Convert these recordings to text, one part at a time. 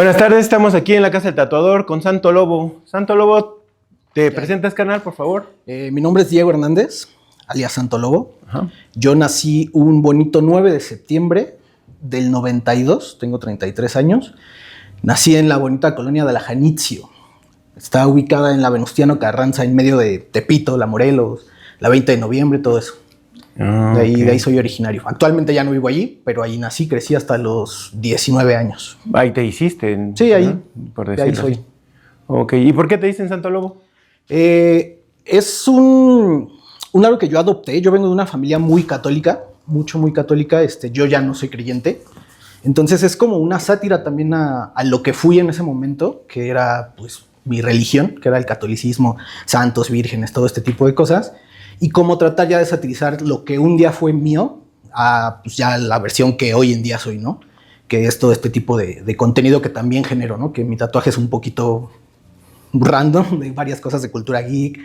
Buenas tardes, estamos aquí en la Casa del Tatuador con Santo Lobo. Santo Lobo, ¿te presentas, canal, por favor? Mi nombre es Diego Hernández, alias Santo Lobo. Ajá. Yo nací un bonito 9 de septiembre del 92, tengo 33 años. Nací en la bonita colonia de La Janitzio. Está ubicada en la Venustiano Carranza, en medio de Tepito, La Morelos, la 20 de noviembre, todo eso. De ahí soy originario. Actualmente ya no vivo allí, pero ahí nací, crecí hasta los 19 años. Ahí te hiciste. Sí, ahí. Por De ahí decirlo soy. así. Ok, ¿y por qué te dicen Santo Lobo? Es un algo que yo adopté. Yo vengo de una familia muy católica, muy católica. Yo ya no soy creyente. Entonces es como una sátira también a lo que fui en ese momento, que era pues mi religión, que era el catolicismo, santos, vírgenes, todo este tipo de cosas. Y como tratar ya de satirizar lo que un día fue mío a pues ya la versión que hoy en día soy, ¿no? Que es todo este tipo de contenido que también genero, ¿no? Que mi tatuaje es un poquito random, de varias cosas de cultura geek,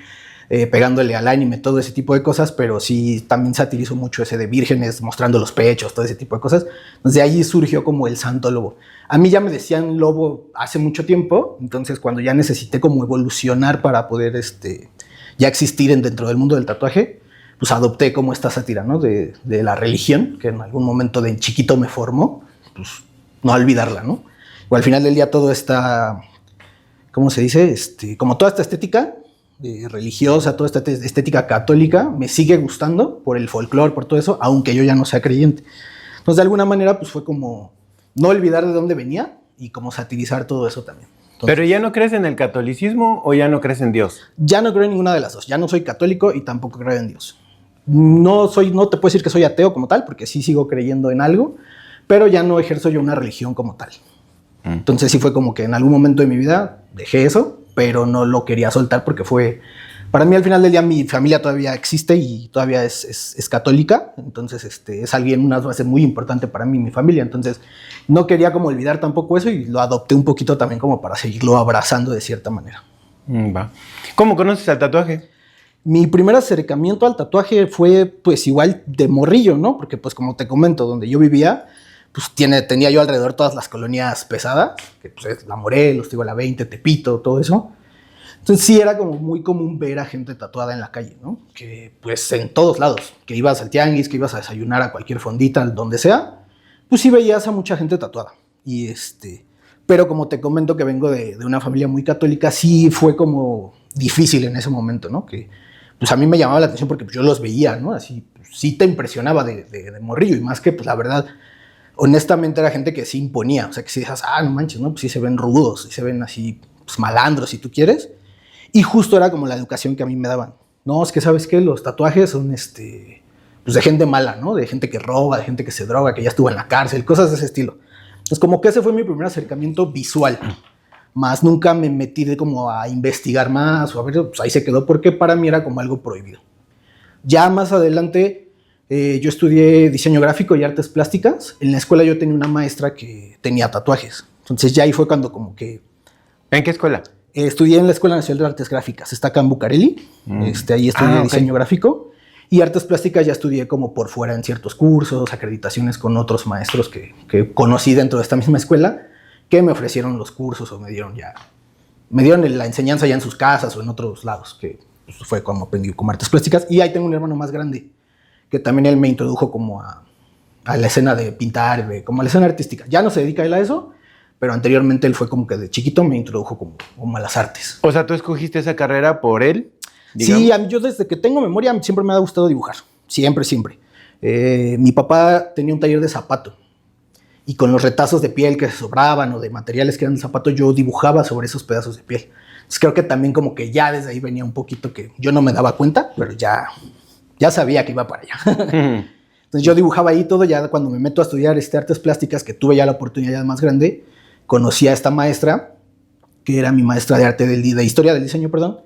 pegándole al anime, todo ese tipo de cosas, pero sí también satirizo mucho ese de vírgenes mostrando los pechos, todo ese tipo de cosas. Entonces de ahí surgió como el Santo Lobo. A mí ya me decían lobo hace mucho tiempo, entonces cuando ya necesité como evolucionar para poder ya existir dentro del mundo del tatuaje, pues adopté como esta sátira, ¿no? De la religión, que en algún momento de chiquito me formó, pues no olvidarla, ¿no? O al final del día todo está, ¿cómo se dice? Como toda esta estética religiosa, toda esta estética católica, me sigue gustando por el folclore, por todo eso, aunque yo ya no sea creyente. Entonces, de alguna manera, pues fue como no olvidar de dónde venía y como satirizar todo eso también. Entonces, ¿Pero ya no crees en el catolicismo o ya no crees en Dios? ya no creo en ninguna de las dos. Ya no soy católico y tampoco creo en Dios. No te puedo decir que soy ateo como tal, porque sí sigo creyendo en algo, pero ya no ejerzo yo una religión como tal. Entonces sí fue como que en algún momento de mi vida dejé eso, pero no lo quería soltar porque fue... Para mí al final del día mi familia todavía existe y todavía es católica, entonces es una base muy importante para mí, mi familia, entonces no quería como olvidar tampoco eso y lo adopté un poquito también como para seguirlo abrazando de cierta manera. Va. ¿Cómo conoces al tatuaje? Mi primer acercamiento al tatuaje fue pues igual de morrillo, ¿no? Porque pues como te comento, donde yo vivía, pues tenía yo alrededor todas las colonias pesadas, que pues es La Morelos, la 20, Tepito, todo eso. Entonces sí era como muy común ver a gente tatuada en la calle, ¿no? Que pues en todos lados, que ibas al tianguis, que ibas a desayunar a cualquier fondita, donde sea, pues sí veías a mucha gente tatuada. Y pero como te comento que vengo de una familia muy católica, sí fue como difícil en ese momento, ¿no? Que pues a mí me llamaba la atención porque pues, yo los veía, ¿no? Así, pues, sí te impresionaba de morrillo y más que pues la verdad, honestamente era gente que sí imponía, o sea que si dices, no manches, ¿no? Pues sí se ven rudos, sí se ven así, pues malandros si tú quieres. Y justo era como la educación que a mí me daban. No, es que ¿sabes qué? Los tatuajes son pues de gente mala, ¿no? De gente que roba, de gente que se droga, que ya estuvo en la cárcel, cosas de ese estilo. Es como que ese fue mi primer acercamiento visual. Más nunca me metí como a investigar más o a ver, pues ahí se quedó porque para mí era como algo prohibido. Ya más adelante yo estudié diseño gráfico y artes plásticas. En la escuela yo tenía una maestra que tenía tatuajes. Entonces ya ahí fue cuando como que... ¿En qué escuela? Estudié en la Escuela Nacional de Artes Gráficas, está acá en Bucareli, ahí estudié diseño gráfico y artes plásticas ya estudié como por fuera en ciertos cursos, acreditaciones con otros maestros que conocí dentro de esta misma escuela que me ofrecieron los cursos o me dieron la enseñanza ya en sus casas o en otros lados, que pues, fue como aprendí como artes plásticas. Y ahí tengo un hermano más grande que también él me introdujo como a la escena de pintar, como a la escena artística. Ya no se dedica él a eso, pero anteriormente él fue como que de chiquito me introdujo como a las artes. O sea, ¿tú escogiste esa carrera por él? Digamos. Sí, yo desde que tengo memoria siempre me ha gustado dibujar, siempre. Mi papá tenía un taller de zapato y con los retazos de piel que se sobraban o de materiales que eran de zapato, yo dibujaba sobre esos pedazos de piel. Entonces creo que también como que ya desde ahí venía un poquito que yo no me daba cuenta, pero ya sabía que iba para allá. Entonces yo dibujaba ahí todo, ya cuando me meto a estudiar artes plásticas, que tuve ya la oportunidad más grande, conocí a esta maestra, que era mi maestra de arte de historia del diseño, perdón,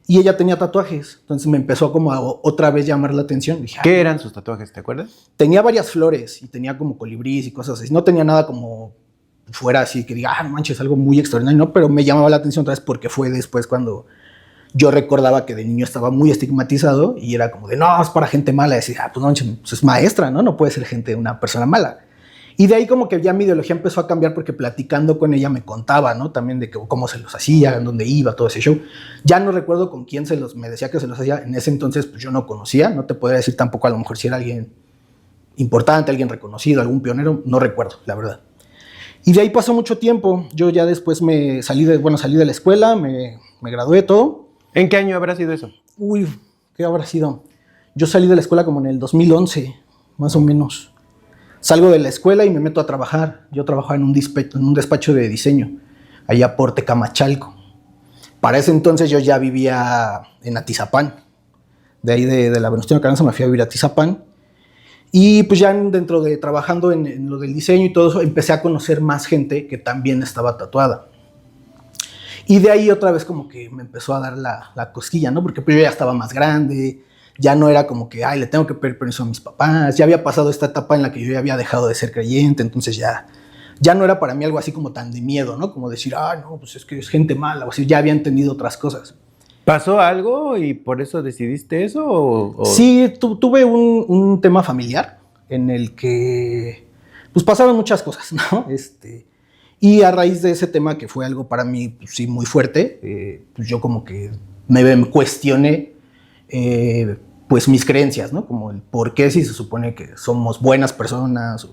y ella tenía tatuajes. Entonces me empezó como a otra vez llamar la atención. Dije, ¿qué eran sus tatuajes? ¿Te acuerdas? Tenía varias flores y tenía como colibrís y cosas así. No tenía nada como fuera así que diga, no manches, algo muy extraordinario, ¿no? Pero me llamaba la atención otra vez porque fue después cuando yo recordaba que de niño estaba muy estigmatizado y era como de, no, es para gente mala. Y decía, pues no manches, pues es maestra, ¿no? No puede ser una persona mala. Y de ahí como que ya mi ideología empezó a cambiar porque platicando con ella me contaba, ¿no? También de que, cómo se los hacía, en dónde iba, todo ese show. Ya no recuerdo con quién me decía que se los hacía. En ese entonces pues yo no conocía, no te podría decir tampoco a lo mejor si era alguien importante, alguien reconocido, algún pionero, no recuerdo, la verdad. Y de ahí pasó mucho tiempo. Yo ya después salí de la escuela, me gradué, todo. ¿En qué año habrá sido eso? Uy, ¿qué habrá sido? Yo salí de la escuela como en el 2011, más o menos. Salgo de la escuela y me meto a trabajar. Yo trabajaba en un despacho de diseño, allá por Tecamachalco. Para ese entonces yo ya vivía en Atizapán. De ahí de la Venustiano Carranza me fui a vivir a Atizapán. Y pues ya trabajando en lo del diseño y todo eso, empecé a conocer más gente que también estaba tatuada. Y de ahí otra vez como que me empezó a dar la cosquilla, ¿no? Porque pues yo ya estaba más grande, ya no era como que, le tengo que pedir permiso a mis papás, ya había pasado esta etapa en la que yo ya había dejado de ser creyente, entonces ya no era para mí algo así como tan de miedo, ¿no? Como decir, no, pues es que es gente mala, o así, ya había entendido otras cosas. ¿Pasó algo y por eso decidiste eso? ¿O? Sí, tuve un tema familiar en el que pues pasaron muchas cosas, ¿no? Y a raíz de ese tema, que fue algo para mí, pues, sí, muy fuerte, pues yo como que me cuestioné pues mis creencias, ¿no? Como el por qué, si se supone que somos buenas personas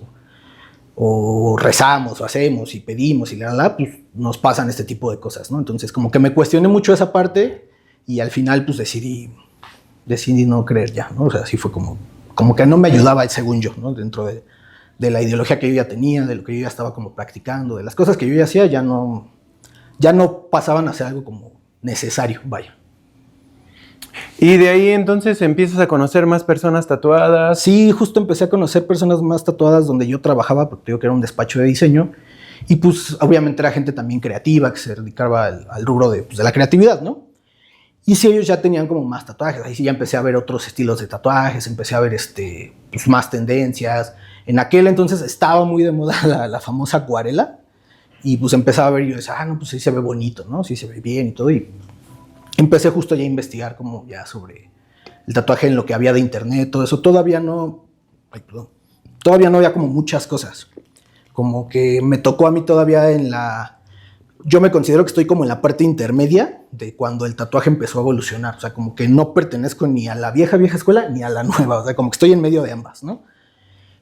o rezamos o hacemos y pedimos y pues nos pasan este tipo de cosas, ¿no? Entonces como que me cuestioné mucho esa parte y al final pues decidí no creer ya, ¿no? O sea, sí fue como que no me ayudaba, según yo, ¿no? Dentro de la ideología que yo ya tenía, de lo que yo ya estaba como practicando, de las cosas que yo ya hacía, ya no pasaban a ser algo como necesario, vaya. Y de ahí entonces empiezas a conocer más personas tatuadas. Sí, justo empecé a conocer personas más tatuadas donde yo trabajaba, porque digo que era un despacho de diseño, y pues obviamente era gente también creativa, que se dedicaba al rubro de la creatividad, ¿no? Y sí, ellos ya tenían como más tatuajes, ahí sí ya empecé a ver otros estilos de tatuajes, empecé a ver pues más tendencias. En aquel entonces estaba muy de moda la famosa acuarela, y pues empezaba a ver y yo decía, no, pues sí se ve bonito, ¿no? Sí se ve bien y todo, y empecé justo ya a investigar como ya sobre el tatuaje en lo que había de internet, todo eso. Todavía no había como muchas cosas. Como que me tocó a mí todavía yo me considero que estoy como en la parte intermedia de cuando el tatuaje empezó a evolucionar. O sea, como que no pertenezco ni a la vieja escuela ni a la nueva. O sea, como que estoy en medio de ambas, ¿no?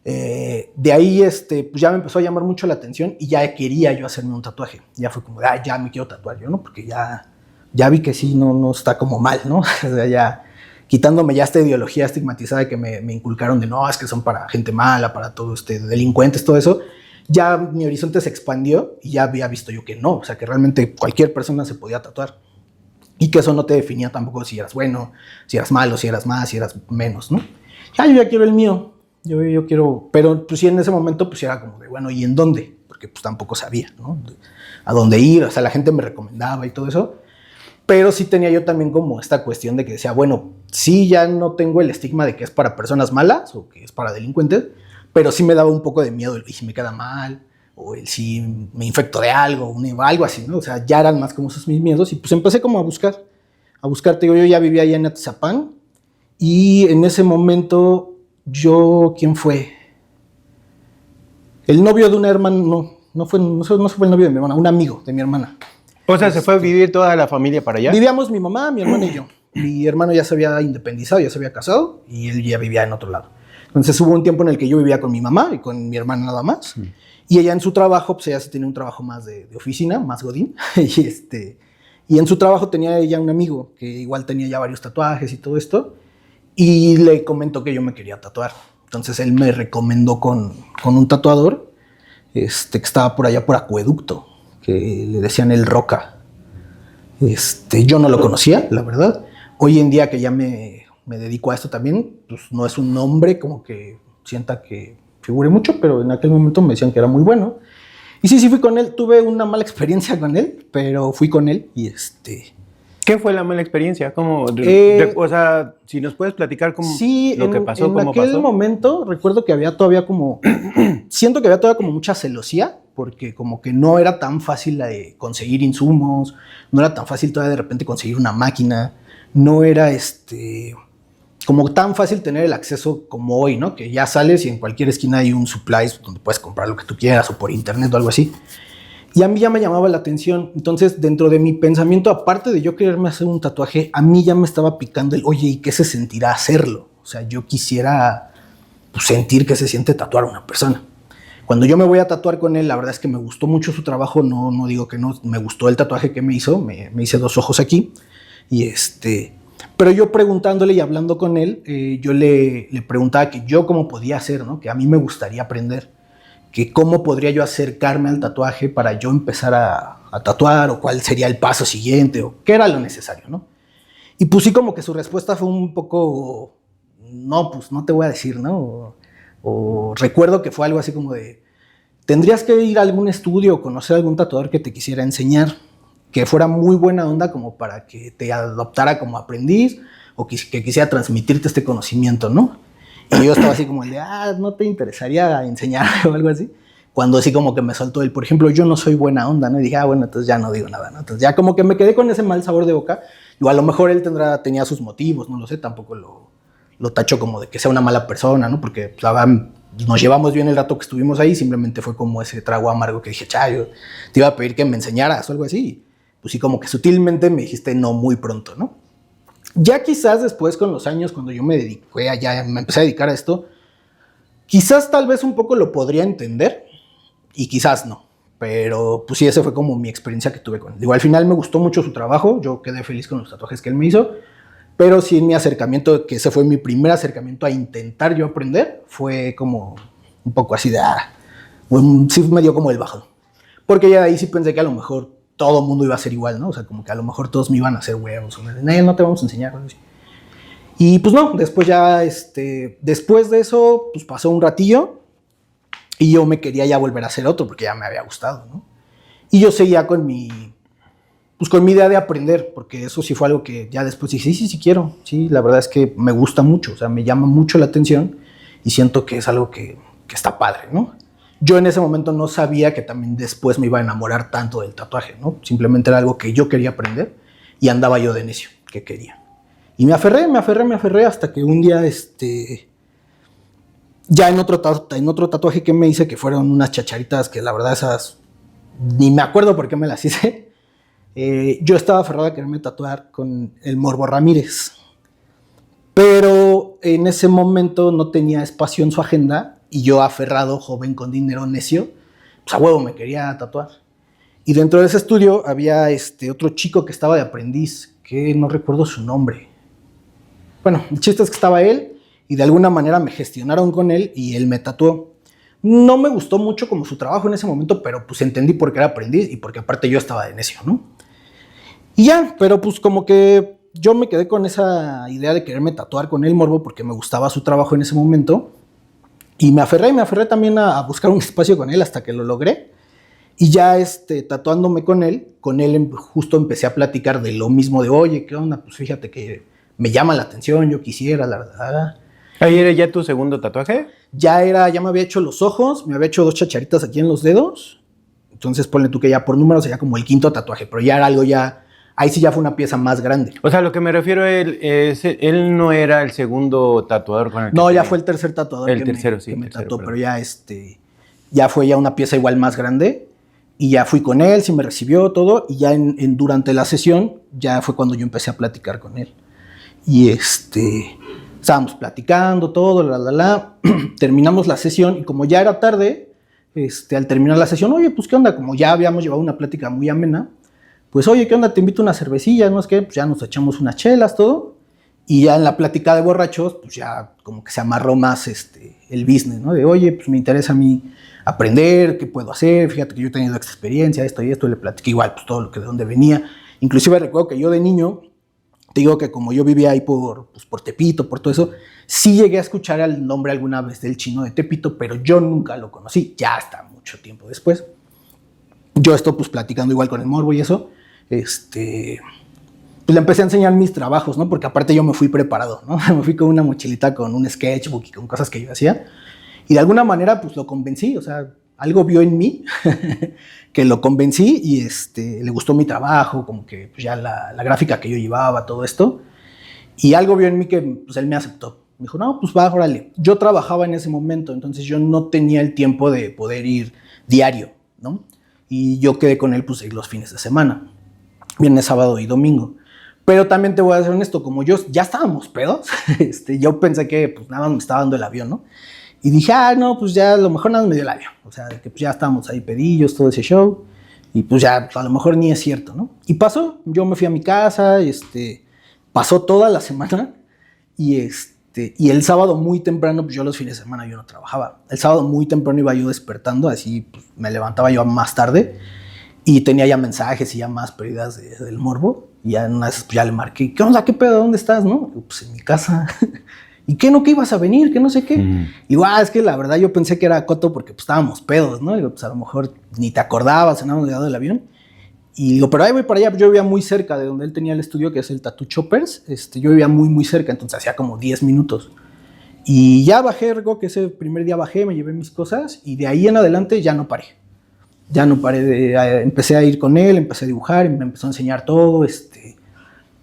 De ahí pues ya me empezó a llamar mucho la atención y ya quería yo hacerme un tatuaje. Ya fue como, ya me quiero tatuar yo, ¿no? Porque ya vi que sí, no está como mal, ¿no? O sea, ya quitándome ya esta ideología estigmatizada que me inculcaron de no, es que son para gente mala, para todo delincuentes, todo eso, ya mi horizonte se expandió y ya había visto yo que no, o sea, que realmente cualquier persona se podía tatuar y que eso no te definía tampoco si eras bueno, si eras malo, si eras más, si eras menos, ¿no? Yo ya quiero el mío, yo quiero, pero pues sí, en ese momento pues era como de, bueno, ¿y en dónde? Porque pues tampoco sabía, ¿no? A dónde ir, o sea, la gente me recomendaba y todo eso. Pero sí tenía yo también como esta cuestión de que decía, bueno, sí ya no tengo el estigma de que es para personas malas o que es para delincuentes, pero sí me daba un poco de miedo el si me queda mal o el si me infecto de algo así, ¿no? O sea, ya eran más como esos mis miedos y pues empecé como a buscar, te digo, yo ya vivía allá en Atizapán y en ese momento ¿quién fue? El novio de una hermana, no fue el novio de mi hermana, un amigo de mi hermana. O sea, ¿se fue a vivir toda la familia para allá? Vivíamos mi mamá, mi hermana y yo. Mi hermano ya se había independizado, ya se había casado y él ya vivía en otro lado. Entonces hubo un tiempo en el que yo vivía con mi mamá y con mi hermana nada más. Y ella en su trabajo, pues ella sí tenía un trabajo más de oficina, más godín. Y en su trabajo tenía ella un amigo que igual tenía ya varios tatuajes y todo esto. Y le comentó que yo me quería tatuar. Entonces él me recomendó con un tatuador que estaba por allá por Acueducto, que le decían el Roca. Yo no lo conocía, la verdad. Hoy en día que ya me dedico a esto también, pues no es un nombre como que sienta que figure mucho, pero en aquel momento me decían que era muy bueno. Y sí fui con él. Tuve una mala experiencia con él, pero fui con él y ¿Qué fue la mala experiencia? O sea, si nos puedes platicar cómo lo que pasó, cómo pasó. En aquel momento recuerdo que había todavía como... siento que había todavía como mucha celosía, porque como que no era tan fácil conseguir insumos, no era tan fácil todavía de repente conseguir una máquina, no era como tan fácil tener el acceso como hoy, ¿no? Que ya sales y en cualquier esquina hay un supplies donde puedes comprar lo que tú quieras o por internet o algo así. Y a mí ya me llamaba la atención. Entonces, dentro de mi pensamiento, aparte de yo quererme hacer un tatuaje, a mí ya me estaba picando el, oye, ¿y qué se sentirá hacerlo? O sea, yo quisiera pues, sentir que se siente tatuar a una persona. Cuando yo me voy a tatuar con él, la verdad es que me gustó mucho su trabajo. No digo que no, me gustó el tatuaje que me hizo. Me hice 2 ojos aquí. Y pero yo preguntándole y hablando con él, yo le preguntaba que yo cómo podía hacer, ¿no? Que a mí me gustaría aprender. Que cómo podría yo acercarme al tatuaje para yo empezar a tatuar, o cuál sería el paso siguiente, o qué era lo necesario, ¿no? Y pues sí, como que su respuesta fue un poco, no, pues no te voy a decir, ¿no? O recuerdo que fue algo así como de, tendrías que ir a algún estudio o conocer a algún tatuador que te quisiera enseñar, que fuera muy buena onda como para que te adoptara como aprendiz, o que quisiera transmitirte este conocimiento, ¿no? Y yo estaba así como el de, ¿no te interesaría enseñar o algo así? Cuando así como que me saltó él, por ejemplo, yo no soy buena onda, ¿no? Y dije, bueno, entonces ya no digo nada, ¿no? Entonces ya como que me quedé con ese mal sabor de boca. O a lo mejor él tenía sus motivos, no lo sé, tampoco lo tacho como de que sea una mala persona, ¿no? Porque pues, nos llevamos bien el rato que estuvimos ahí, simplemente fue como ese trago amargo que dije, yo te iba a pedir que me enseñaras o algo así. Pues sí, como que sutilmente me dijiste no muy pronto, ¿no? Ya quizás después con los años, cuando yo me empecé a dedicar a esto, quizás tal vez un poco lo podría entender y quizás no. Pero pues sí, esa fue como mi experiencia que tuve con él. Digo, al final me gustó mucho su trabajo, yo quedé feliz con los tatuajes que él me hizo, pero sí en mi acercamiento, que ese fue mi primer acercamiento a intentar yo aprender, fue como un poco así de, sí me dio como el bajón. Porque ya de ahí sí pensé que a lo mejor todo el mundo iba a ser igual, ¿no? O sea, como que a lo mejor todos me iban a hacer huevos, no te vamos a enseñar. Y pues no, después ya, después de eso, pues pasó un ratillo y yo me quería ya volver a hacer otro porque ya me había gustado, ¿no? Y yo seguía con mi idea de aprender, porque eso sí fue algo que ya después dije, sí quiero, sí, la verdad es que me gusta mucho, o sea, me llama mucho la atención y siento que es algo que está padre, ¿no? Yo en ese momento no sabía que también después me iba a enamorar tanto del tatuaje, ¿no? Simplemente era algo que yo quería aprender y andaba yo de necio, que quería. Y me aferré hasta que un día, ya en otro tatuaje que me hice, que fueron unas chacharitas que la verdad esas ni me acuerdo por qué me las hice, yo estaba aferrado a quererme tatuar con el Morbo Ramírez. Pero en ese momento no tenía espacio en su agenda y yo aferrado, joven, con dinero, necio, pues a huevo me quería tatuar. Y dentro de ese estudio había otro chico que estaba de aprendiz, que no recuerdo su nombre. Bueno, el chiste es que estaba él y de alguna manera me gestionaron con él y él me tatuó. No me gustó mucho como su trabajo en ese momento, pero pues entendí por qué era aprendiz y porque aparte yo estaba de necio, ¿no? Y ya, pero pues como que yo me quedé con esa idea de quererme tatuar con el Morbo porque me gustaba su trabajo en ese momento. Y me aferré también a buscar un espacio con él hasta que lo logré. Y ya tatuándome con él justo empecé a platicar de lo mismo de, oye, ¿qué onda? Pues fíjate que me llama la atención, yo quisiera, la verdad. ¿Ahí era ya tu segundo tatuaje? Ya me había hecho los ojos, me había hecho 2 chacharitas aquí en los dedos. Entonces ponle tú que ya por número sería como el 5º tatuaje, pero ya era algo ahí sí ya fue una pieza más grande. O sea, lo que me refiero él no era el segundo tatuador con el que... No, ya fue el tercer tatuador que me tatuó, pero ya fue ya una pieza igual más grande. Y ya fui con él, sí me recibió todo. Y ya durante la sesión, ya fue cuando yo empecé a platicar con él. Y estábamos platicando todo, terminamos la sesión y como ya era tarde, al terminar la sesión, oye, pues qué onda, como ya habíamos llevado una plática muy amena, pues oye, ¿qué onda? Te invito a una cervecilla, ¿no? Es que pues ya nos echamos unas chelas, todo. Y ya en la plática de borrachos, pues ya como que se amarró más el business, ¿no? De, oye, pues me interesa a mí aprender, ¿qué puedo hacer? Fíjate que yo he tenido experiencia, esto y esto, le platiqué igual, pues todo lo que de dónde venía. Inclusive recuerdo que yo de niño, te digo que como yo vivía ahí por Tepito, por todo eso, sí llegué a escuchar el nombre alguna vez del Chino de Tepito, pero yo nunca lo conocí, ya hasta mucho tiempo después. Yo estoy pues platicando igual con el Morbo y eso, pues le empecé a enseñar mis trabajos, ¿no? Porque aparte yo me fui preparado, ¿no? Me fui con una mochilita con un sketchbook y con cosas que yo hacía. Y de alguna manera pues lo convencí, o sea, algo vio en mí que lo convencí y le gustó mi trabajo, como que pues, ya la gráfica que yo llevaba, todo esto. Y algo vio en mí que pues, él me aceptó. Me dijo, no, pues va, órale. Yo trabajaba en ese momento, entonces yo no tenía el tiempo de poder ir diario, ¿no? Y yo quedé con él pues los fines de semana, viernes, sábado y domingo. Pero también te voy a ser honesto, como yo ya estábamos pedos, yo pensé que pues nada más me estaba dando el avión, ¿no? Y dije, no, pues ya a lo mejor nada más me dio el avión. O sea, que pues ya estábamos ahí pedillos, todo ese show. Y pues ya a lo mejor ni es cierto, ¿no? Y pasó, yo me fui a mi casa, pasó toda la semana y y el sábado muy temprano, pues yo los fines de semana yo no trabajaba. El sábado muy temprano iba yo despertando, así pues, me levantaba yo más tarde y tenía ya mensajes y ya más pérdidas del morbo. Y ya una vez pues, ya le marqué, ¿qué onda? ¿Qué pedo? ¿Dónde estás? ¿No? Pues en mi casa. ¿Y qué no? ¿Que ibas a venir? ¿Que no sé qué? Y es que la verdad yo pensé que era coto porque pues estábamos pedos, ¿no? Digo, pues a lo mejor ni te acordabas, no habíamos llegado del avión. Y digo, pero ahí voy para allá. Yo vivía muy cerca de donde él tenía el estudio, que es el Tattoo Choppers. Yo vivía muy, muy cerca, entonces hacía como 10 minutos. Y ya bajé, recuerdo que ese primer día bajé, me llevé mis cosas y de ahí en adelante ya no paré. Ya no paré, empecé a ir con él, empecé a dibujar, me empezó a enseñar todo.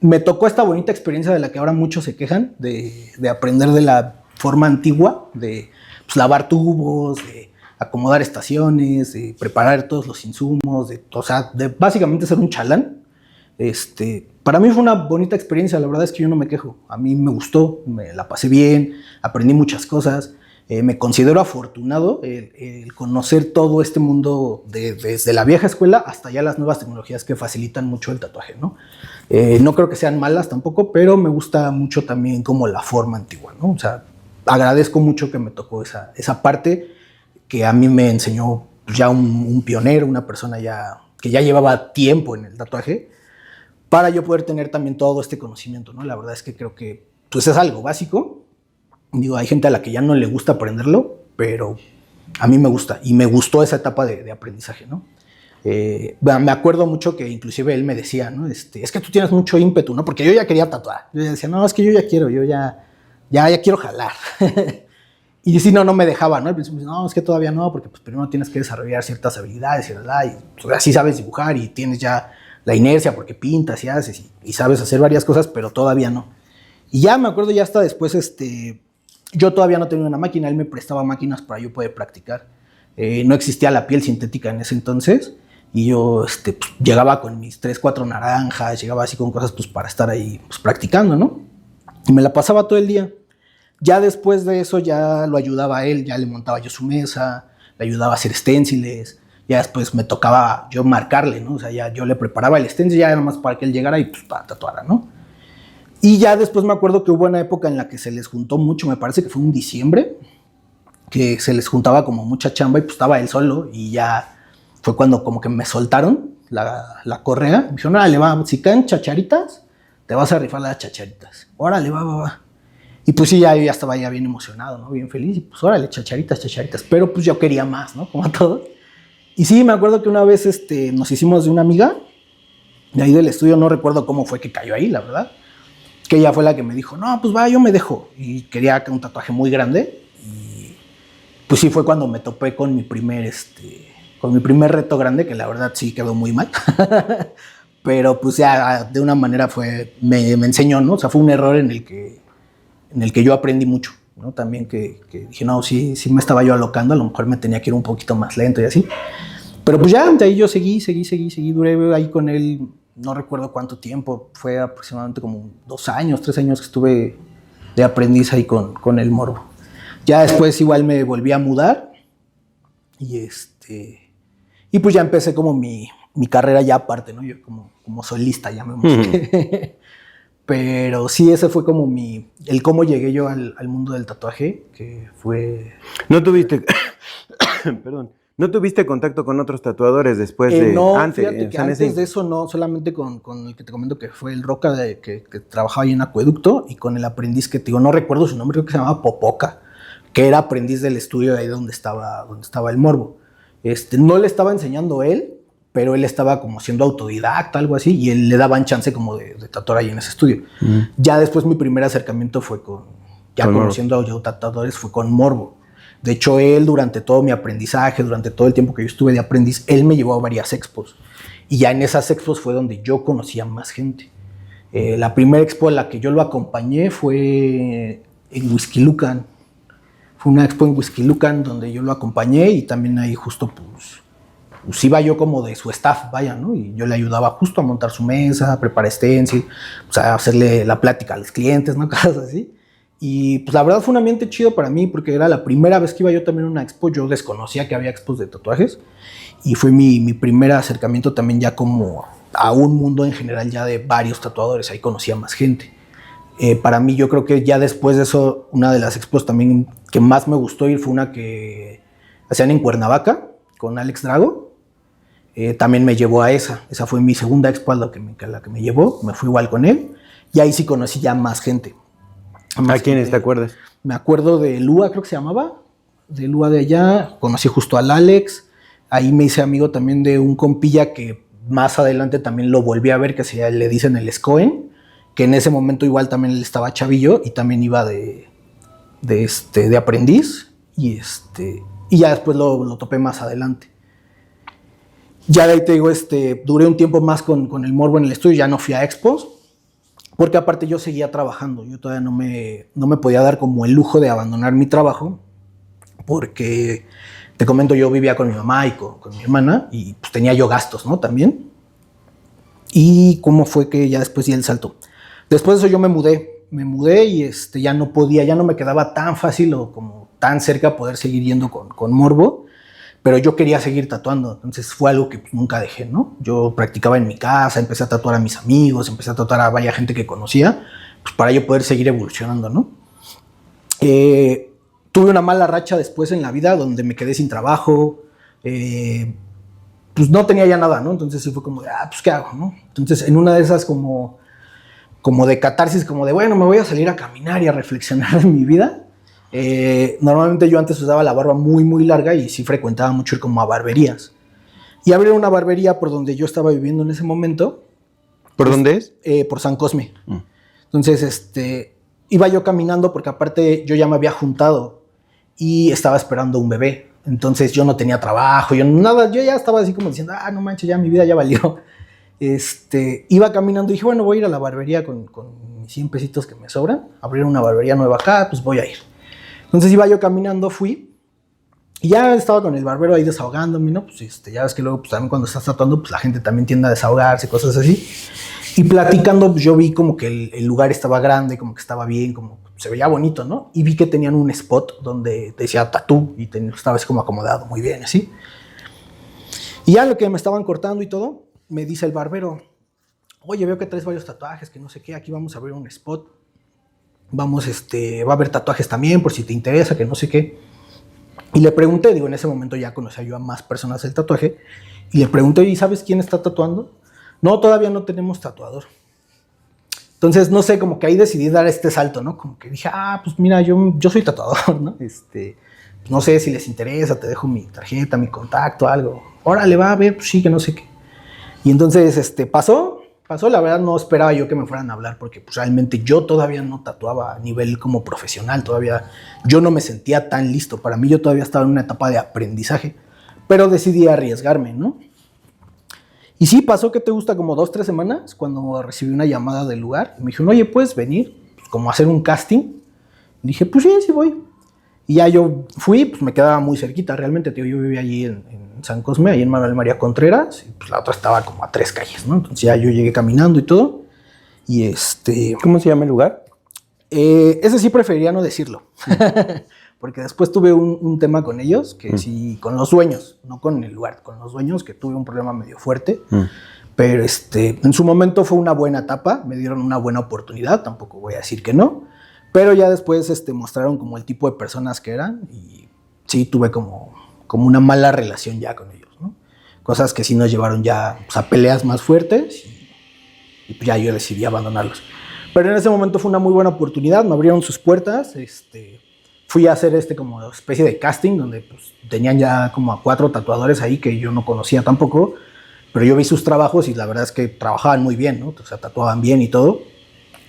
Me tocó esta bonita experiencia de la que ahora muchos se quejan, de aprender de la forma antigua, de pues, lavar tubos, de acomodar estaciones, de preparar todos los insumos, de básicamente ser un chalán. Para mí fue una bonita experiencia, la verdad es que yo no me quejo. A mí me gustó, me la pasé bien, aprendí muchas cosas. Me considero afortunado el conocer todo este mundo desde la vieja escuela hasta ya las nuevas tecnologías que facilitan mucho el tatuaje, ¿no? No creo que sean malas tampoco, pero me gusta mucho también como la forma antigua, ¿no? O sea, agradezco mucho que me tocó esa parte que a mí me enseñó ya un pionero, una persona que ya llevaba tiempo en el tatuaje, para yo poder tener también todo este conocimiento, ¿no? La verdad es que creo que pues es algo básico. Digo, hay gente a la que ya no le gusta aprenderlo, pero a mí me gusta y me gustó esa etapa de aprendizaje, ¿no? Me acuerdo mucho que inclusive él me decía, ¿no? Es que tú tienes mucho ímpetu, ¿no? Porque yo ya quería tatuar. Yo ya decía, no, es que yo ya quiero, yo ya quiero jalar. Y si no me dejaba, ¿no? Al principio, no, es que todavía no, porque pues primero tienes que desarrollar ciertas habilidades y pues, así sabes dibujar y tienes ya la inercia porque pintas y haces y sabes hacer varias cosas, pero todavía no. Y ya me acuerdo ya hasta después, yo todavía no tenía una máquina, él me prestaba máquinas para yo poder practicar. No existía la piel sintética en ese entonces y yo pues, llegaba con mis 3, 4 naranjas, llegaba así con cosas pues, para estar ahí pues, practicando, ¿no? Y me la pasaba todo el día. Ya después de eso ya lo ayudaba a él, ya le montaba yo su mesa, le ayudaba a hacer esténciles, ya después me tocaba yo marcarle, ¿no? O sea, ya yo le preparaba el stencil ya nada más para que él llegara y pues para tatuara, ¿no? Y ya después me acuerdo que hubo una época en la que se les juntó mucho, me parece que fue en diciembre, que se les juntaba como mucha chamba y pues estaba él solo y ya fue cuando como que me soltaron la correa. Me dijeron, órale, va, si caen chacharitas, te vas a rifar las chacharitas. Órale, va. Y pues sí, yo ya estaba ya bien emocionado, ¿no? Bien feliz y pues órale, chacharitas. Pero pues yo quería más, ¿no? Como a todos. Y sí, me acuerdo que una vez nos hicimos de una amiga de ahí del estudio, no recuerdo cómo fue que cayó ahí, la verdad. Que ella fue la que me dijo, no, pues va, yo me dejo. Y quería un tatuaje muy grande. Y pues sí fue cuando me topé con mi primer reto grande, que la verdad sí quedó muy mal. Pero pues ya de una manera me enseñó, ¿no? O sea, fue un error en el que yo aprendí mucho, ¿no? También que dije, no, sí me estaba yo alocando, a lo mejor me tenía que ir un poquito más lento y así. Pero pues ya, de ahí yo seguí, duré ahí con él, no recuerdo cuánto tiempo, fue aproximadamente como 2 años, 3 años que estuve de aprendiz ahí con el morbo. Ya después igual me volví a mudar y pues ya empecé como mi carrera ya aparte, ¿no? Yo como solista ya me busqué. Pero sí, ese fue como el cómo llegué yo al mundo del tatuaje, que fue... ¿No tuviste, perdón, no tuviste contacto con otros tatuadores después de... No, fíjate que antes de eso no, solamente con el que te comento que fue el Roca, que trabajaba ahí en Acueducto, y con el aprendiz que te digo, no recuerdo su nombre, creo que se llamaba Popoca, que era aprendiz del estudio de ahí donde estaba el morbo. No le estaba enseñando él, pero él estaba como siendo autodidacta, algo así, y él le daban chance como de tatuar ahí en ese estudio. Ya después mi primer acercamiento fue conociendo a tatuadores, fue con Morbo. De hecho, él durante todo mi aprendizaje, durante todo el tiempo que yo estuve de aprendiz, él me llevó a varias expos. Y ya en esas expos fue donde yo conocía más gente. La primera expo a la que yo lo acompañé fue en Whisky Lucan. Fue una expo en Whisky Lucan donde yo lo acompañé y también ahí justo pues iba yo como de su staff, vaya, ¿no? Y yo le ayudaba justo a montar su mesa, a preparar stencil, pues a hacerle la plática a los clientes, ¿no? Cosas así. Y pues la verdad fue un ambiente chido para mí porque era la primera vez que iba yo también a una expo. Yo desconocía que había expos de tatuajes y fue mi primer acercamiento también ya como a un mundo en general ya de varios tatuadores. Ahí conocía más gente. Para mí yo creo que ya después de eso, una de las expos también que más me gustó ir fue una que hacían en Cuernavaca con Alex Drago. También me llevó a esa fue mi segunda expo a la que me llevó, me fui igual con él y ahí sí conocí ya más gente. ¿A quiénes te acuerdas? Me acuerdo de Lua, creo que se llamaba, de Lua de allá, conocí justo al Alex, ahí me hice amigo también de un compilla que más adelante también lo volví a ver, que le dicen el Scoen, que en ese momento igual también él estaba chavillo y también iba de aprendiz y ya después lo topé más adelante. Ya de ahí te digo, duré un tiempo más con el morbo en el estudio, ya no fui a expos, porque aparte yo seguía trabajando, yo todavía no me podía dar como el lujo de abandonar mi trabajo, porque te comento, yo vivía con mi mamá y con mi hermana, y pues tenía yo gastos, ¿no? También. Y cómo fue que ya después di el salto. Después de eso yo me mudé y ya no me quedaba tan fácil o como tan cerca poder seguir yendo con morbo, pero yo quería seguir tatuando, entonces fue algo que pues, nunca dejé, ¿no? Yo practicaba en mi casa, empecé a tatuar a mis amigos, empecé a tatuar a varias gente que conocía, pues para yo poder seguir evolucionando, ¿no? Tuve una mala racha después en la vida donde me quedé sin trabajo, pues no tenía ya nada, ¿no? Entonces sí fue como de, pues ¿qué hago, no? Entonces en una de esas como de catarsis, como de, bueno, me voy a salir a caminar y a reflexionar en mi vida. Normalmente yo antes usaba la barba muy, muy larga y sí frecuentaba mucho ir como a barberías. Y abrieron una barbería por donde yo estaba viviendo en ese momento. ¿Por dónde es? Por San Cosme. Entonces, iba yo caminando porque aparte yo ya me había juntado y estaba esperando un bebé. Entonces yo no tenía trabajo, yo ya estaba así como diciendo, no manches, ya mi vida ya valió. Iba caminando y dije, bueno, voy a ir a la barbería con mis 100 pesitos que me sobran. Abrieron una barbería nueva acá, pues voy a ir. Entonces iba yo caminando, fui, y ya estaba con el barbero ahí desahogándome, ¿no? Pues ya ves que luego pues, también cuando estás tatuando, pues la gente también tiende a desahogarse, cosas así. Y platicando, pues yo vi como que el lugar estaba grande, como que estaba bien, como se veía bonito, ¿no? Y vi que tenían un spot donde decía tatú y estaba así como acomodado muy bien, así. Y ya lo que me estaban cortando y todo, me dice el barbero, oye, veo que traes varios tatuajes, que no sé qué, aquí vamos a abrir un spot. Vamos, va a haber tatuajes también, por si te interesa, que no sé qué. Y le pregunté, en ese momento ya conocía yo a más personas del tatuaje, y le pregunté, ¿y sabes quién está tatuando? No, todavía no tenemos tatuador. Entonces, no sé, como que ahí decidí dar este salto, ¿no? Como que dije, pues mira, yo soy tatuador, ¿no? No sé si les interesa, te dejo mi tarjeta, mi contacto, algo. Órale, va a ver, pues sí, que no sé qué. Y entonces, pasó, la verdad no esperaba yo que me fueran a hablar porque pues, realmente yo todavía no tatuaba a nivel como profesional, todavía yo no me sentía tan listo, para mí yo todavía estaba en una etapa de aprendizaje, pero decidí arriesgarme, ¿no? Y sí, pasó que te gusta como 2-3 semanas cuando recibí una llamada del lugar y me dijeron, oye, ¿puedes venir? Pues, como a hacer un casting. Y dije, pues sí voy. Y ya yo fui, pues me quedaba muy cerquita, realmente, tío, yo vivía allí en San Cosme, ahí en Manuel María Contreras, y pues la otra estaba como a 3 calles, ¿no? Entonces ya yo llegué caminando y todo, y ¿Cómo se llama el lugar? Ese sí preferiría no decirlo, porque después tuve un tema con ellos, que sí, con los dueños, no con el lugar, con los dueños, que tuve un problema medio fuerte, pero en su momento fue una buena etapa, me dieron una buena oportunidad, tampoco voy a decir que no, pero ya después mostraron como el tipo de personas que eran, y sí tuve como una mala relación ya con ellos, ¿no? Cosas que sí nos llevaron ya pues, a peleas más fuertes y pues ya yo decidí abandonarlos. Pero en ese momento fue una muy buena oportunidad, me abrieron sus puertas, fui a hacer como especie de casting donde pues, tenían ya como a 4 tatuadores ahí que yo no conocía tampoco, pero yo vi sus trabajos y la verdad es que trabajaban muy bien, ¿no? O sea, tatuaban bien y todo,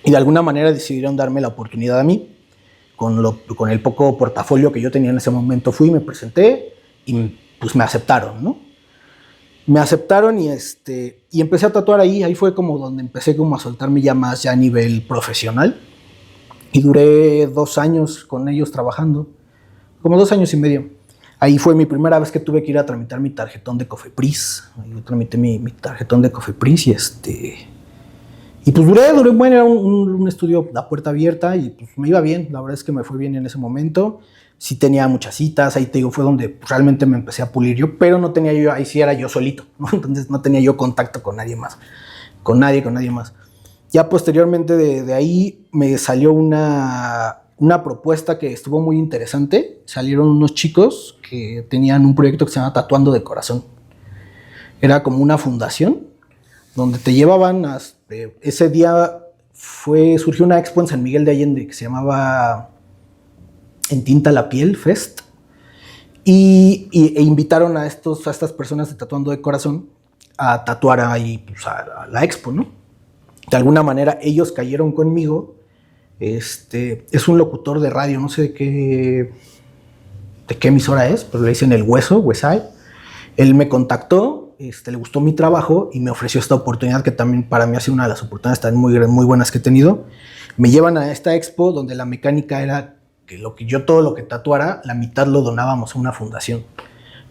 y de alguna manera decidieron darme la oportunidad a mí. Con el poco portafolio que yo tenía en ese momento fui, me presenté y pues me aceptaron, ¿no? Me aceptaron y empecé a tatuar ahí. Ahí fue como donde empecé como a soltarme ya más ya a nivel profesional. Y duré 2 años con ellos trabajando. Como 2 años y medio. Ahí fue mi primera vez que tuve que ir a tramitar mi tarjetón de Cofepris. Ahí yo tramité mi tarjetón de Cofepris y pues duré, bueno, era un estudio a puerta abierta y pues me iba bien. La verdad es que me fue bien en ese momento. Sí tenía muchas citas, ahí te digo, fue donde realmente me empecé a pulir yo, pero no tenía yo, ahí sí era yo solito, ¿no? Entonces no tenía yo contacto con nadie más, con nadie más. Ya posteriormente de ahí me salió una propuesta que estuvo muy interesante. Salieron unos chicos que tenían un proyecto que se llama Tatuando de Corazón. Era como una fundación donde te llevaban ese día surgió una expo en San Miguel de Allende que se llamaba En Tinta la Piel Fest e invitaron a estas personas de Tatuando de Corazón a tatuar ahí pues, a la expo, ¿no? De alguna manera ellos cayeron conmigo. Es un locutor de radio, no sé de qué emisora es, pero le dicen El Hueso, Huesay. Él me contactó, le gustó mi trabajo y me ofreció esta oportunidad que también para mí ha sido una de las oportunidades también muy buenas que he tenido. Me llevan a esta expo donde la mecánica era que todo lo que tatuara, la mitad lo donábamos a una fundación.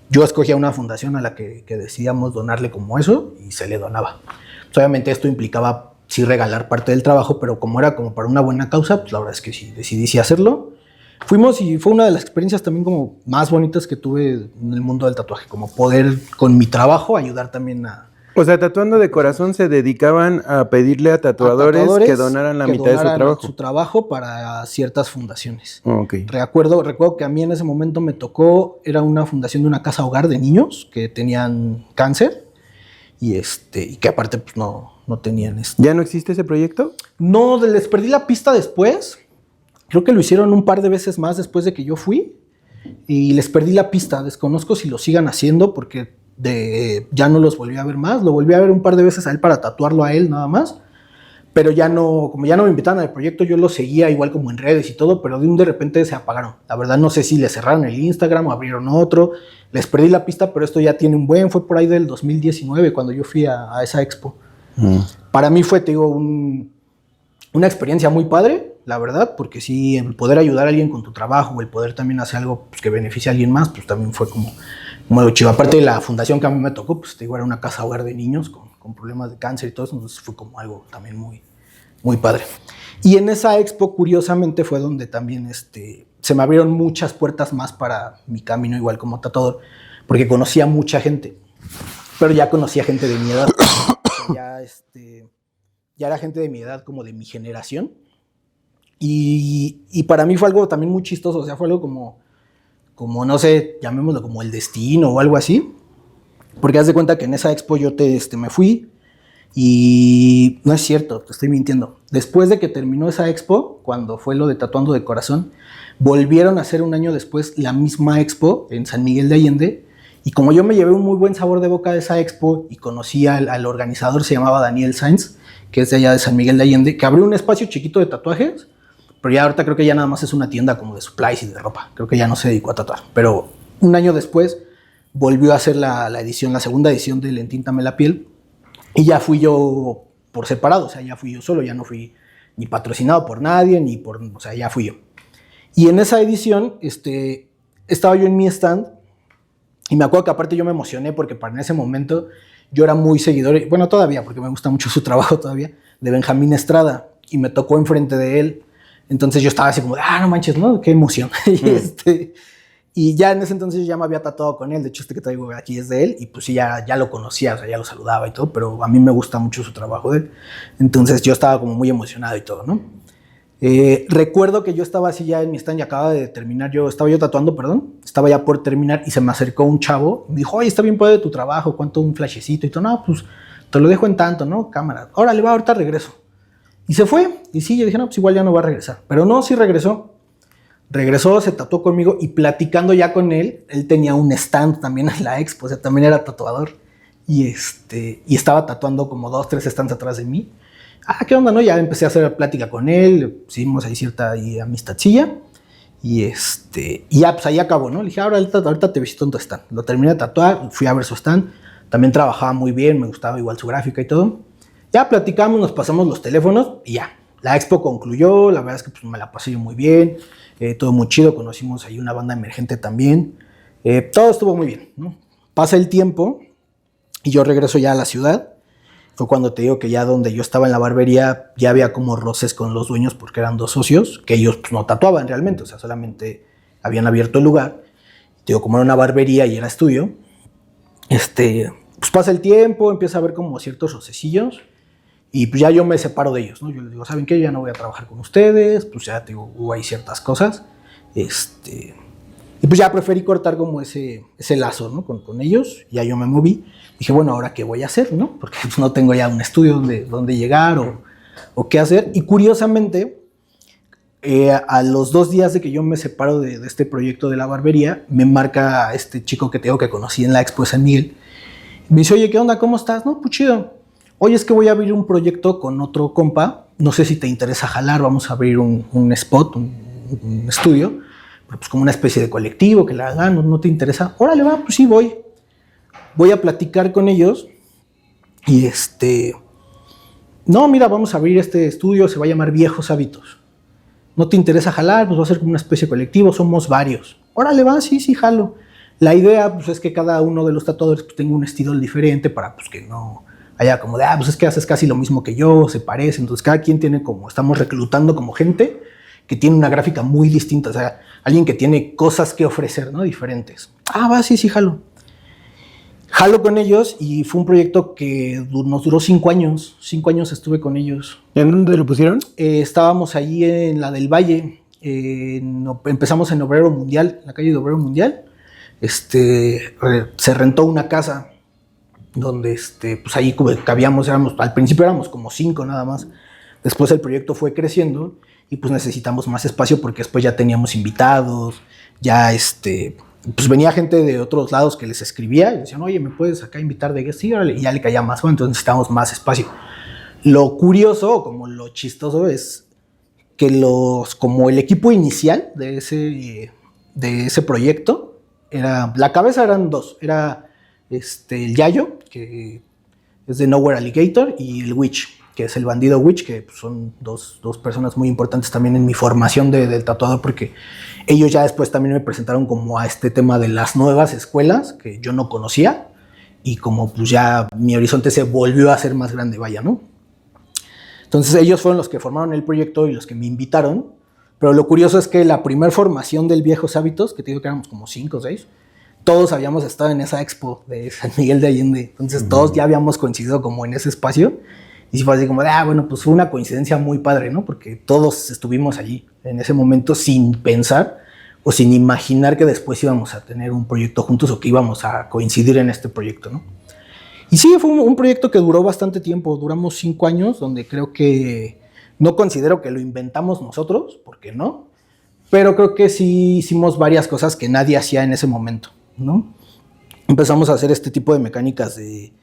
Yo escogía una fundación a la que decidíamos donarle como eso y se le donaba. Pues obviamente esto implicaba sí regalar parte del trabajo, pero como era como para una buena causa, pues la verdad es que sí, decidí sí hacerlo. Fuimos y fue una de las experiencias también como más bonitas que tuve en el mundo del tatuaje, como poder con mi trabajo ayudar también a... O sea, Tatuando de Corazón se dedicaban a pedirle a tatuadores que donaran la mitad de su trabajo. Su trabajo para ciertas fundaciones. Okay. Recuerdo que a mí en ese momento me tocó, era una fundación de una casa hogar de niños que tenían cáncer y que aparte pues no tenían ¿Ya no existe ese proyecto? No, les perdí la pista después. Creo que lo hicieron un par de veces más después de que yo fui y les perdí la pista. Desconozco si lo sigan haciendo porque ya no los volví a ver más. Lo volví a ver un par de veces a él para tatuarlo a él nada más. Pero ya no, como ya no me invitaron al proyecto, yo lo seguía igual como en redes y todo, pero de repente se apagaron. La verdad no sé si le cerraron el Instagram o abrieron otro. Les perdí la pista, pero esto ya tiene fue por ahí del 2019 cuando yo fui a esa expo. Para mí fue, te digo, una experiencia muy padre, la verdad, porque sí, el poder ayudar a alguien con tu trabajo, el poder también hacer algo pues, que beneficie a alguien más, pues también fue como algo chido. Aparte de la fundación que a mí me tocó, pues te digo, era una casa hogar de niños con problemas de cáncer y todo eso, entonces fue como algo también muy padre. Y en esa expo, curiosamente, fue donde también se me abrieron muchas puertas más para mi camino, igual como tatuador, porque conocía mucha gente, pero ya conocía gente de mi edad. Ya era gente de mi edad, como de mi generación. Y para mí fue algo también muy chistoso. O sea, fue algo como no sé, llamémoslo como el destino o algo así. Porque haz de cuenta que en esa expo yo me fui y no es cierto, te estoy mintiendo. Después de que terminó esa expo, cuando fue lo de Tatuando de Corazón, volvieron a hacer un año después la misma expo en San Miguel de Allende. Y como yo me llevé un muy buen sabor de boca de esa expo y conocí al organizador, se llamaba Daniel Sainz, que es de allá de San Miguel de Allende, que abrió un espacio chiquito de tatuajes, pero ya ahorita creo que ya nada más es una tienda como de supplies y de ropa. Creo que ya no se dedicó a tatuar. Pero un año después volvió a hacer la segunda edición de En Tíntame la Piel, y ya fui yo por separado, o sea, ya fui yo solo, ya no fui ni patrocinado por nadie, o sea, ya fui yo. Y en esa edición, estaba yo en mi stand. Y me acuerdo que aparte yo me emocioné porque para en ese momento yo era muy seguidor, bueno, todavía, porque me gusta mucho su trabajo todavía, de Benjamín Estrada, y me tocó enfrente de él. Entonces yo estaba así como de, no manches, ¿no? Qué emoción. Y ya en ese entonces yo ya me había tatuado con él, de hecho que traigo aquí es de él, y pues sí, ya lo conocía, o sea, ya lo saludaba y todo, pero a mí me gusta mucho su trabajo de él. Entonces yo estaba como muy emocionado y todo, ¿no? Recuerdo que yo estaba así ya en mi stand y acababa de terminar, estaba yo tatuando, estaba ya por terminar y se me acercó un chavo y me dijo, oye, está bien padre tu trabajo, ¿cuánto un flashecito? Y todo, no, pues te lo dejo en tanto, ¿no? Cámara, órale, va, ahorita regreso. Y se fue, y sí, yo dije, no, pues igual ya no va a regresar, pero no, sí regresó, se tatuó conmigo y platicando ya con él, él tenía un stand también en la expo, o sea, también era tatuador y estaba tatuando como 2, 3 stands atrás de mí. ¿Qué onda, no? Ya empecé a hacer plática con él, hicimos ahí cierta amistadcilla y ya, pues ahí acabó, ¿no? Le dije, ahorita te visito en tu stand. Lo terminé de tatuar, fui a ver su stand, también trabajaba muy bien, me gustaba igual su gráfica y todo. Ya platicamos, nos pasamos los teléfonos y ya. La expo concluyó, la verdad es que pues, me la pasé yo muy bien, todo muy chido, conocimos ahí una banda emergente también, todo estuvo muy bien, ¿no? Pasa el tiempo y yo regreso ya a la ciudad. Fue cuando te digo que ya donde yo estaba en la barbería ya había como roces con los dueños porque eran 2 socios, que ellos pues, no tatuaban realmente, o sea, solamente habían abierto el lugar. Te digo, como era una barbería y era estudio, pues pasa el tiempo, empieza a haber como ciertos rocecillos y pues ya yo me separo de ellos, ¿no? Yo les digo, ¿saben qué? Ya no voy a trabajar con ustedes, pues ya te digo, hubo ahí ciertas cosas, y pues ya preferí cortar como ese lazo, ¿no? Con ellos, ya yo me moví. Dije, bueno, ¿ahora qué voy a hacer, no? Porque pues, no tengo ya un estudio donde llegar o qué hacer. Y curiosamente, a los 2 días de que yo me separo de este proyecto de la barbería, me marca este chico que tengo que conocí en la Expo de San Miguel. Me dice, oye, ¿qué onda? ¿Cómo estás? No, pues chido. Oye, es que voy a abrir un proyecto con otro compa. No sé si te interesa jalar. Vamos a abrir un spot, un estudio. Pues como una especie de colectivo que la hagan, ¿no te interesa? Órale, va, pues sí, voy. Voy a platicar con ellos y no, mira, vamos a abrir este estudio, se va a llamar Viejos Hábitos. ¿No te interesa jalar? Pues va a ser como una especie de colectivo, somos varios. Órale, va, sí, jalo. La idea, pues, es que cada uno de los tatuadores pues, tenga un estilo diferente para, pues, que no haya como de, pues, es que haces casi lo mismo que yo, se parece. Entonces, cada quien tiene como, estamos reclutando como gente que tiene una gráfica muy distinta, o sea, alguien que tiene cosas que ofrecer, ¿no? Diferentes. Va, sí, jalo. Jalo con ellos y fue un proyecto que nos duró 5 años. 5 años estuve con ellos. ¿En dónde lo pusieron? Estábamos allí en la del Valle. Empezamos en Obrero Mundial, en la calle de Obrero Mundial. Se rentó una casa donde pues ahí cabíamos, al principio éramos como 5 nada más. Después el proyecto fue creciendo y pues necesitamos más espacio porque después ya teníamos invitados, ya pues venía gente de otros lados que les escribía y decían, oye, ¿me puedes acá invitar de guest? Sí, órale, y ya le caía más, bueno, entonces necesitamos más espacio. Lo curioso, como lo chistoso, es que como el equipo inicial de ese proyecto, la cabeza eran 2, era el Yayo, que es de Nowhere Alligator, y el Witch, que es el bandido Witch, que son dos personas muy importantes también en mi formación del tatuador, porque ellos ya después también me presentaron como a este tema de las nuevas escuelas, que yo no conocía, y como pues ya mi horizonte se volvió a hacer más grande, vaya, ¿no? Entonces ellos fueron los que formaron el proyecto y los que me invitaron, pero lo curioso es que la primera formación del Viejos Hábitos, que te digo que éramos como 5 o 6, todos habíamos estado en esa expo de San Miguel de Allende, entonces todos ya habíamos coincidido como en ese espacio. Y fue así como de, bueno, pues fue una coincidencia muy padre, ¿no? Porque todos estuvimos allí en ese momento sin pensar o sin imaginar que después íbamos a tener un proyecto juntos o que íbamos a coincidir en este proyecto, ¿no? Y sí, fue un proyecto que duró bastante tiempo, duramos 5 años, donde creo que, no considero que lo inventamos nosotros, porque no, pero creo que sí hicimos varias cosas que nadie hacía en ese momento, ¿no? Empezamos a hacer este tipo de mecánicas de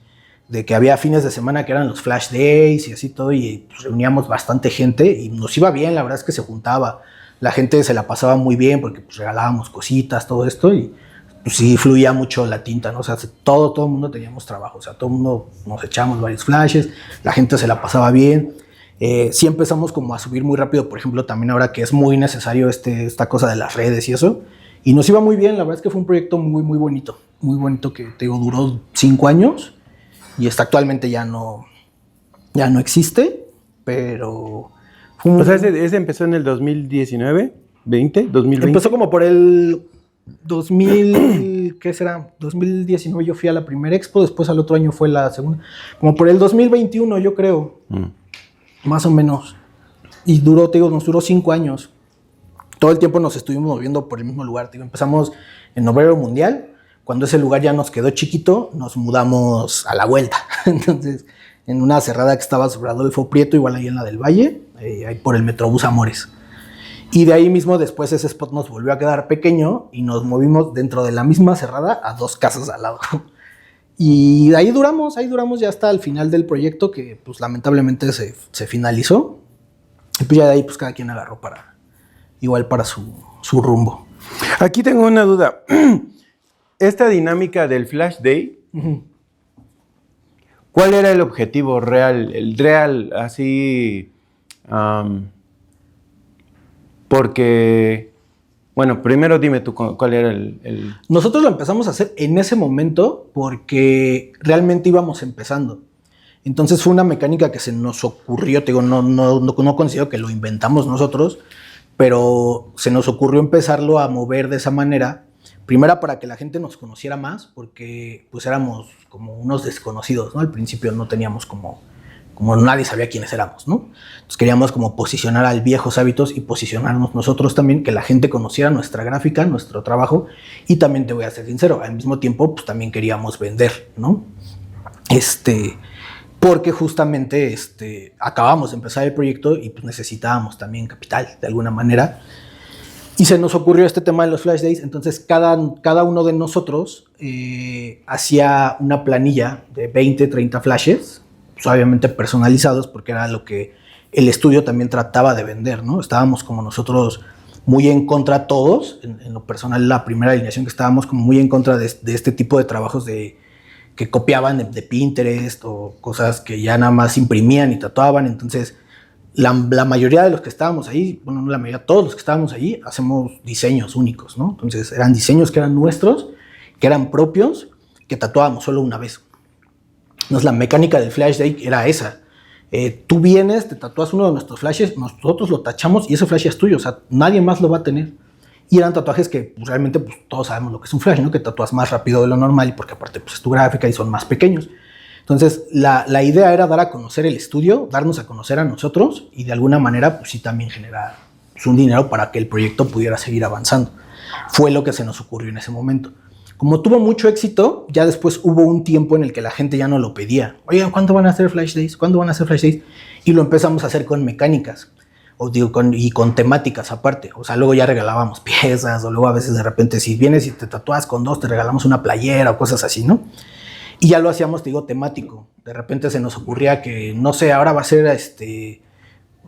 que había fines de semana que eran los flash days y así todo, y pues, reuníamos bastante gente y nos iba bien, la verdad es que se juntaba, la gente se la pasaba muy bien porque pues, regalábamos cositas, todo esto, y pues sí fluía mucho la tinta, ¿no? O sea, todo el mundo teníamos trabajo, o sea, todo el mundo nos echábamos varios flashes, la gente se la pasaba bien. Sí empezamos como a subir muy rápido, por ejemplo, también ahora que es muy necesario esta cosa de las redes y eso, y nos iba muy bien, la verdad es que fue un proyecto muy bonito que te digo, duró 5 años, y actualmente ya no existe, pero... O sea, ese empezó en el 2019, 2020. Empezó como por el 2000, ¿qué será? 2019 yo fui a la primera expo, después al otro año fue la segunda. Como por el 2021 yo creo, más o menos. Y nos duró 5 años. Todo el tiempo nos estuvimos moviendo por el mismo lugar. Empezamos en Obrero Mundial. Cuando ese lugar ya nos quedó chiquito, nos mudamos a la vuelta. Entonces, en una cerrada que estaba sobre Adolfo Prieto, igual ahí en la del Valle, ahí por el Metrobús Amores. Y de ahí mismo después ese spot nos volvió a quedar pequeño y nos movimos dentro de la misma cerrada a 2 casas al lado. Y ahí duramos ya hasta el final del proyecto, que pues lamentablemente se finalizó. Y pues ya de ahí pues cada quien agarró para su rumbo. Aquí tengo una duda. Esta dinámica del Flash Day, ¿Cuál era el objetivo real? El real, así... porque... Bueno, primero dime tú cuál era el... Nosotros lo empezamos a hacer en ese momento porque realmente íbamos empezando. Entonces fue una mecánica que se nos ocurrió, te digo, no considero que lo inventamos nosotros, pero se nos ocurrió empezarlo a mover de esa manera. Primera, para que la gente nos conociera más, porque pues éramos como unos desconocidos, ¿no? Al principio no teníamos como nadie sabía quiénes éramos, ¿no? Entonces queríamos como posicionar al Viejos Hábitos y posicionarnos nosotros también, que la gente conociera nuestra gráfica, nuestro trabajo, y también te voy a ser sincero, al mismo tiempo pues también queríamos vender, ¿no? Porque justamente acabamos de empezar el proyecto y pues necesitábamos también capital de alguna manera. Y se nos ocurrió este tema de los Flash Days, entonces cada uno de nosotros hacía una planilla de 20, 30 flashes, pues obviamente personalizados, porque era lo que el estudio también trataba de vender, ¿no? Estábamos como nosotros muy en contra todos, en lo personal la primera alineación que estábamos como muy en contra de este tipo de trabajos que copiaban de Pinterest o cosas que ya nada más imprimían y tatuaban. Entonces la mayoría de los que estábamos ahí, bueno, no la mayoría, todos los que estábamos ahí hacemos diseños únicos, ¿no? Entonces eran diseños que eran nuestros, que eran propios, que tatuábamos solo una vez. Entonces la mecánica del Flash Day era esa. Tú vienes, te tatúas uno de nuestros flashes, nosotros lo tachamos y ese flash es tuyo, o sea, nadie más lo va a tener. Y eran tatuajes que pues, realmente pues, todos sabemos lo que es un flash, ¿no? Que tatúas más rápido de lo normal y porque aparte pues, es tu gráfica y son más pequeños. Entonces la idea era dar a conocer el estudio, darnos a conocer a nosotros y de alguna manera pues sí también generar pues, un dinero para que el proyecto pudiera seguir avanzando. Fue lo que se nos ocurrió en ese momento. Como tuvo mucho éxito, ya después hubo un tiempo en el que la gente ya no lo pedía. Oigan, ¿cuándo van a hacer Flash Days? ¿Cuándo van a hacer Flash Days? Y lo empezamos a hacer con mecánicas. Y con temáticas aparte. O sea, luego ya regalábamos piezas, o luego a veces de repente si vienes y te tatúas con 2, te regalamos una playera o cosas así, ¿no? Y ya lo hacíamos, te digo, temático. De repente se nos ocurría que, no sé, ahora va a ser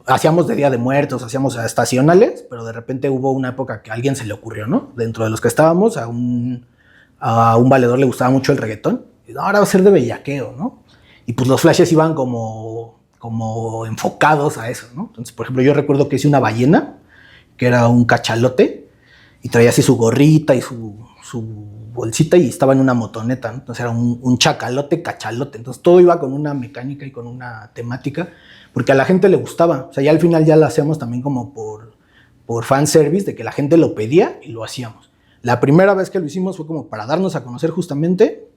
hacíamos de Día de Muertos, hacíamos estacionales, pero de repente hubo una época que a alguien se le ocurrió, ¿no? Dentro de los que estábamos, a un valedor le gustaba mucho el reggaetón. Y ahora va a ser de bellaqueo, ¿no? Y pues los flashes iban como enfocados a eso, ¿no? Entonces, por ejemplo, yo recuerdo que hice una ballena, que era un cachalote, y traía así su gorrita y su bolsita y estaba en una motoneta, ¿no? Entonces era un chacalote, cachalote. Entonces todo iba con una mecánica y con una temática, porque a la gente le gustaba. O sea, ya al final ya lo hacíamos también como por fanservice, de que la gente lo pedía y lo hacíamos. La primera vez que lo hicimos fue como para darnos a conocer justamente,